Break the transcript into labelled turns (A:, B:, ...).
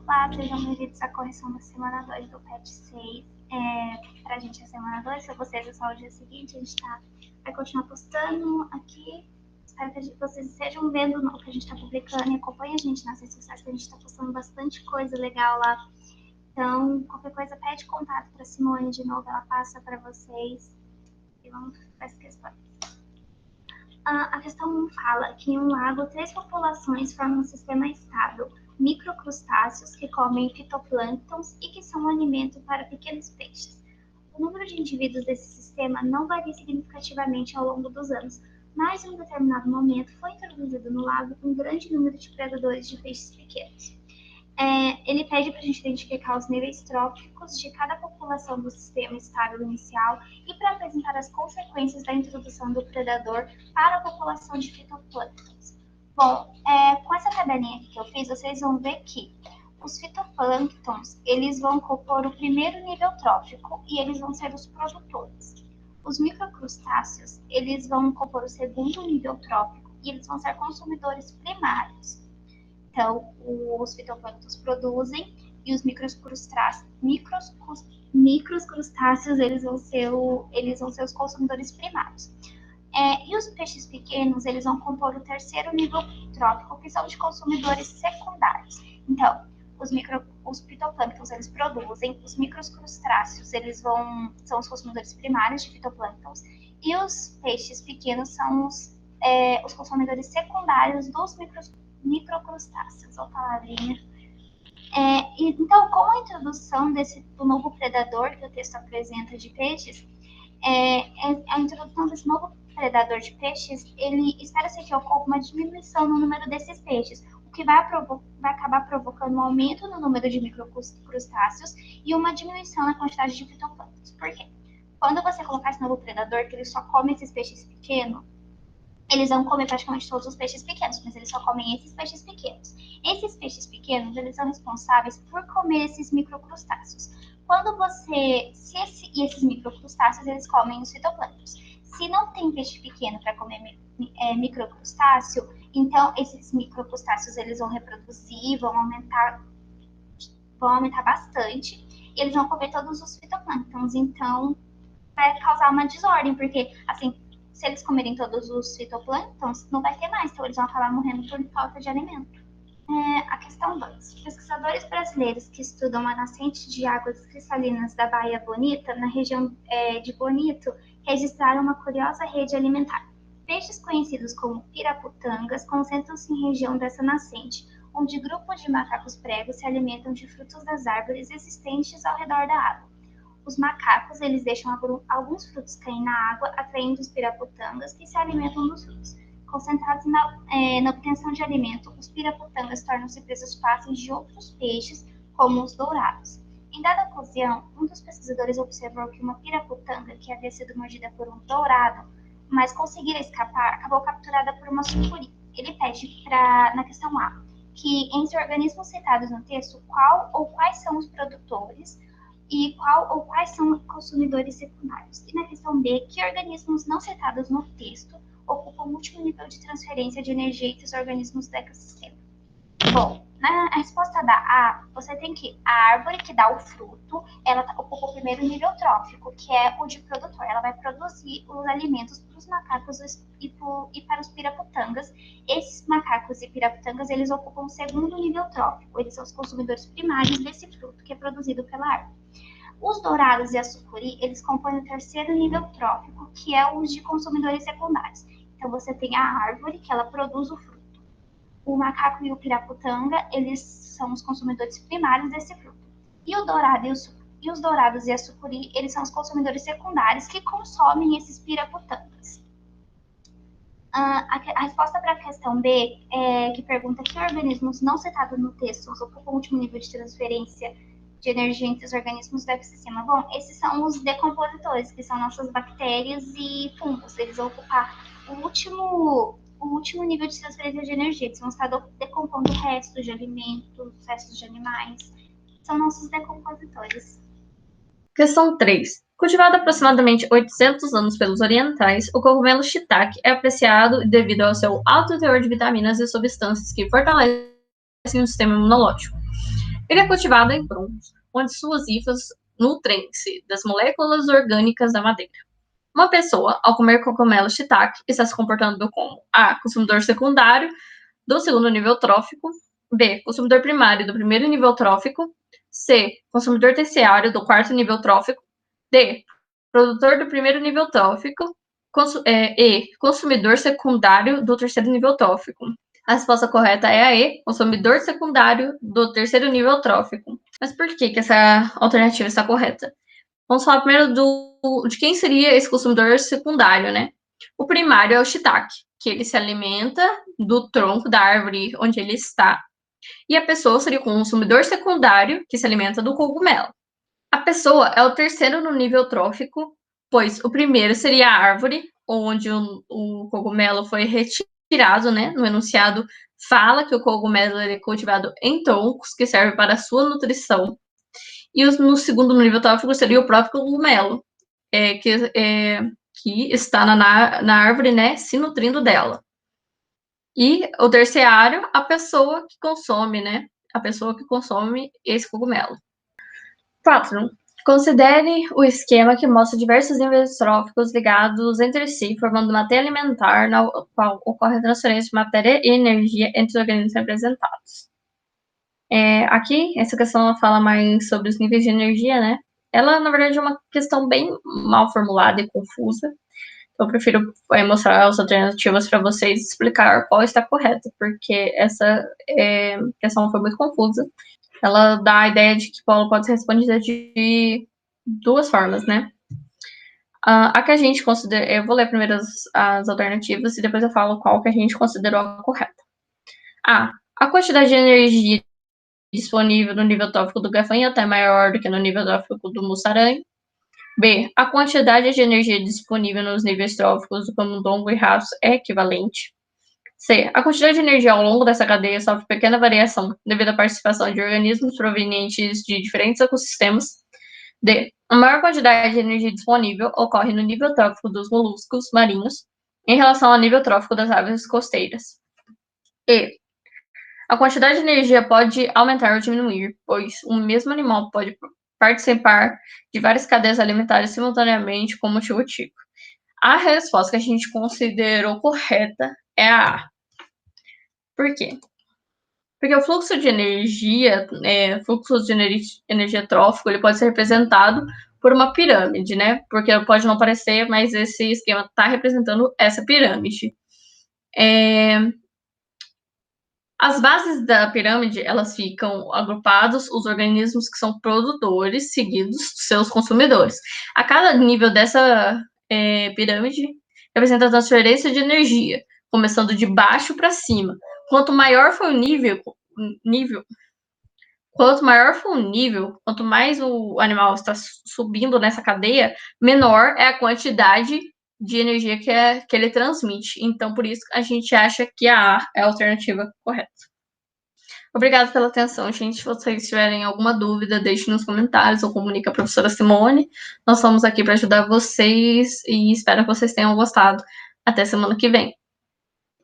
A: Olá, sejam bem-vindos à correção da semana 2 do PET 6. Pra gente a semana 2, se vocês é só o dia seguinte, a gente vai continuar postando aqui. Espero que vocês estejam vendo o que a gente está publicando e acompanhem a gente nas redes sociais, que a gente está postando bastante coisa legal lá. Então, qualquer coisa, pede contato para Simone de novo, ela passa para vocês. E vamos para as questões. A questão 1 fala que em um lago, 3 populações formam um sistema estável. Microcrustáceos que comem fitoplânctons e que são um alimento para pequenos peixes. O número de indivíduos desse sistema não varia significativamente ao longo dos anos, mas em um determinado momento foi introduzido no lago um grande número de predadores de peixes pequenos. Ele pede para a gente identificar os níveis tróficos de cada população do sistema estável inicial e para apresentar as consequências da introdução do predador para a população de fitoplânctons. Bom, com essa tabelinha aqui que eu fiz, vocês vão ver que os fitoplânctons, eles vão compor o primeiro nível trófico e eles vão ser os produtores. Os microcrustáceos, eles vão compor o segundo nível trófico e eles vão ser consumidores primários. Então, os fitoplânctons produzem e os microcrustáceos eles vão ser os consumidores primários. E os peixes pequenos, eles vão compor o terceiro nível trófico, que são de consumidores secundários. Então, os fitoplânctons, eles produzem, os microcrustáceos, eles são os consumidores primários de fitoplânctons, e os peixes pequenos são os consumidores secundários dos microcrustáceos, ou palavrinha. Então, com a introdução do novo predador que o texto apresenta de peixes, a introdução desse novo predador de peixes, ele espera-se que ocorra uma diminuição no número desses peixes, o que vai acabar provocando um aumento no número de microcrustáceos e uma diminuição na quantidade de fitoplânctons. Por quê? Quando você colocar esse novo predador, que ele só come esses peixes pequenos, eles vão comer praticamente todos os peixes pequenos, mas eles só comem esses peixes pequenos. Esses peixes pequenos, eles são responsáveis por comer esses microcrustáceos. E esses microcrustáceos, eles comem os fitoplânctons. Se não tem peixe pequeno para comer microcrustáceo, então esses microcrustáceos, eles vão reproduzir, vão aumentar bastante, e eles vão comer todos os fitoplânctons. Então, vai causar uma desordem, porque, assim, se eles comerem todos os fitoplânctons, não vai ter mais, então eles vão acabar morrendo por falta de alimento. A questão 2. Pesquisadores brasileiros que estudam a nascente de águas cristalinas da Baía Bonita, na região de Bonito, registraram uma curiosa rede alimentar. Peixes conhecidos como piraputangas concentram-se em região dessa nascente, onde grupos de macacos pregos se alimentam de frutos das árvores existentes ao redor da água. Os macacos, eles deixam alguns frutos cair na água, atraindo os piraputangas, que se alimentam dos frutos. Concentrados na obtenção de alimento, os piraputangas tornam-se presas fáceis de outros peixes, como os dourados. Em dada ocasião, um dos pesquisadores observou que uma piraputanga, que havia sido mordida por um dourado, mas conseguira escapar, acabou capturada por uma sucuri. Ele pede, na questão A, que entre organismos citados no texto, qual ou quais são os produtores, e qual ou quais são consumidores secundários. E na questão B, que organismos não citados no texto ocupam o último nível de transferência de energia entre os organismos do ecossistema. Bom, na resposta da A, você tem que a árvore que dá o fruto, ela ocupa o primeiro nível trófico, que é o de produtor. Ela vai produzir os alimentos para os macacos e para os piraputangas. Esses macacos e piraputangas, eles ocupam o segundo nível trófico. Eles são os consumidores primários desse fruto, que é produzido pela árvore. Os dourados e a sucuri, eles compõem o terceiro nível trófico, que é o de consumidores secundários. Então, você tem a árvore, que ela produz o fruto. O macaco e o piraputanga, eles são os consumidores primários desse fruto. E os dourados e a sucuri, eles são os consumidores secundários que consomem esses piraputangas. A resposta para a questão B, que pergunta que organismos não citados no texto ocupam o último nível de transferência de energia entre os organismos do ecossistema. Bom, esses são os decompositores, que são nossas bactérias e fungos. Eles vão ocupar o último nível de transferência de energia. Eles vão estar decompondo restos de alimentos, restos de animais. São nossos decompositores.
B: Questão 3. Cultivado aproximadamente 800 anos pelos orientais, o cogumelo shiitake é apreciado devido ao seu alto teor de vitaminas e substâncias que fortalecem o sistema imunológico. Ele é cultivado em troncos, onde suas hifas nutrem-se das moléculas orgânicas da madeira. Uma pessoa, ao comer cogumelo shiitake, está se comportando como A. Consumidor secundário do segundo nível trófico. B. Consumidor primário do primeiro nível trófico. C. Consumidor terciário do quarto nível trófico. D. Produtor do primeiro nível trófico. E. Consumidor secundário do terceiro nível trófico. A resposta correta é a E. Consumidor secundário do terceiro nível trófico. Mas por que essa alternativa está correta? Vamos falar primeiro de quem seria esse consumidor secundário, né? O primário é o shiitake, que ele se alimenta do tronco da árvore onde ele está. E a pessoa seria o consumidor secundário, que se alimenta do cogumelo. A pessoa é o terceiro no nível trófico, pois o primeiro seria a árvore, onde o cogumelo foi retirado, né? No enunciado fala que o cogumelo é cultivado em troncos, que serve para a sua nutrição. E no segundo nível trófico seria o próprio cogumelo, que está na árvore, né, se nutrindo dela. E o terciário, a pessoa que consome, né, a pessoa que consome esse cogumelo. 4. Considere o esquema que mostra diversos níveis tróficos ligados entre si, formando uma teia alimentar na qual ocorre a transferência de matéria e energia entre os organismos representados. Aqui, essa questão fala mais sobre os níveis de energia, né? Ela, na verdade, é uma questão bem mal formulada e confusa. Eu prefiro mostrar as alternativas para vocês explicar qual está correta, porque essa questão foi muito confusa. Ela dá a ideia de que Paulo pode ser respondida de duas formas, né? A que a gente considera... Eu vou ler primeiro as alternativas e depois eu falo qual que a gente considerou a correta. A quantidade de energia disponível no nível trófico do gafanhoto é maior do que no nível trófico do mussaranho. B. A quantidade de energia disponível nos níveis tróficos do camundongo e ratos é equivalente. C. A quantidade de energia ao longo dessa cadeia sofre pequena variação devido à participação de organismos provenientes de diferentes ecossistemas. D. A maior quantidade de energia disponível ocorre no nível trófico dos moluscos marinhos em relação ao nível trófico das aves costeiras. E. A quantidade de energia pode aumentar ou diminuir, pois o mesmo animal pode participar de várias cadeias alimentares simultaneamente com motivo típico. A resposta que a gente considerou correta é a A. Por quê? Porque o fluxo de energia, energia trófico, ele pode ser representado por uma pirâmide, né? Porque pode não parecer, mas esse esquema está representando essa pirâmide. As bases da pirâmide, elas ficam agrupados os organismos que são produtores, seguidos dos seus consumidores. A cada nível dessa pirâmide representa a transferência de energia, começando de baixo para cima. Quanto maior for o nível, quanto mais o animal está subindo nessa cadeia, menor é a quantidade de energia que ele transmite. Então, por isso, a gente acha que a A é a alternativa correta. Obrigada pela atenção, gente. Se vocês tiverem alguma dúvida, deixe nos comentários ou comunique a professora Simone. Nós estamos aqui para ajudar vocês e espero que vocês tenham gostado. Até semana que vem.